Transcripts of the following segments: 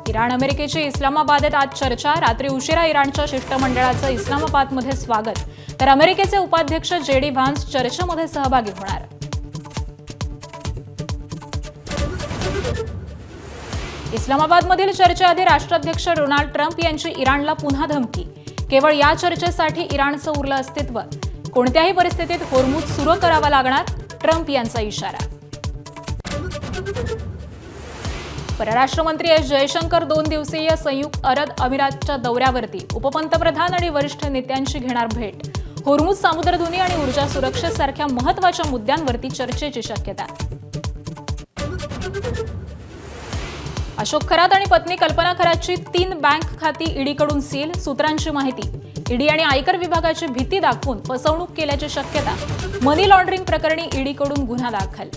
Iran अमेरिकेची इस्लामाबादेत आज चर्चा। रात्री उशिरा इराणच्या शिष्टमंडळाचं इस्लामाबादमध्ये स्वागत, तर अमेरिकेचे उपाध्यक्ष जेडी व्हान्स चर्चेमध्ये सहभागी होणार। इस्लामाबादमधील चर्चेआधी राष्ट्राध्यक्ष डोनाल्ड ट्रम्प यांची इराणला पुन्हा धमकी। केवळ या चर्चेसाठी इराणचं उरलं अस्तित्व, कोणत्याही परिस्थितीत होर्मुझ सुरू करावा लागणार, ट्रम्प यांचा इशारा। परराष्ट्र मंत्री एस जयशंकर 2 दिवसीय संयुक्त अरब अमिरातच्या दौऱ्यावरती। उपपंतप्रधान आणि वरिष्ठ नेत्यांची घेणार भेट। होर्मुझ सामुद्रधुनी आणि ऊर्जा सुरक्षेसारख्या महत्त्वाच्या मुद्द्यांवरती चर्चेची शक्यता। अशोक खरात आणि पत्नी कल्पना खरातची 3 बँक खाती ईडीकडून सील। सूत्रांची माहिती, ईडी आणि आयकर विभागाची भीती दाखवून फसवणूक केल्याची शक्यता। मनी लॉन्ड्रिंग प्रकरणी ईडीकडून गुन्हा दाखल।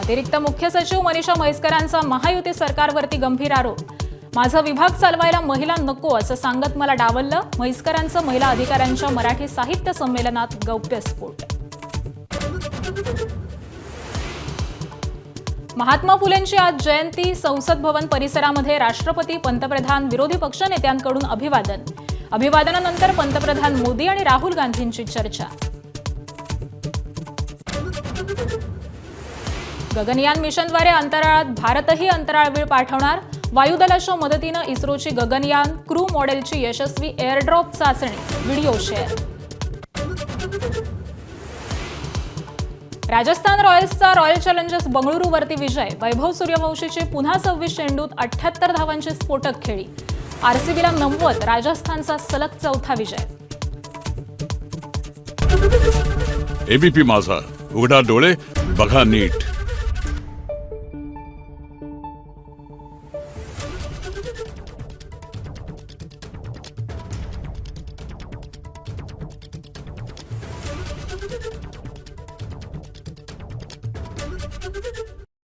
अतिरिक्त मुख्य सचिव मनीषा म्हैसकरांचा महायुती सरकारवरती गंभीर आरोप। माझा विभाग चालवायला महिला नको असं सांगत मला डावललं। म्हैसकरांचं महिला अधिकाऱ्यांच्या मराठी साहित्य संमेलनात गौप्यस्फोट। महात्मा फुलेंची आज जयंती। संसद भवन परिसरामध्ये राष्ट्रपती, पंतप्रधान, विरोधी पक्षनेत्यांकडून अभिवादन। अभिवादनानंतर पंतप्रधान मोदी आणि राहुल गांधींची चर्चा। गगनयान मिशनद्वारे अंतराळात भारतही अंतराळवीर पाठवणार। वायुदलाच्या मदतीनं इस्रोची गगनयान क्रू मॉडेलची यशस्वी एअरड्रॉप चाचणी। Video share. राजस्थान रॉयल्सचा रॉयल चॅलेंजर्स बंगळुरूवरती विजय। वैभव सूर्यवंशीची पुन्हा 26 चेंडूत 78 धावांची स्फोटक खेळी। आरसीबीला 90, राजस्थानचा सलग 4था विजय। एबीपी माझा, उघडा डोळे बघा नीट।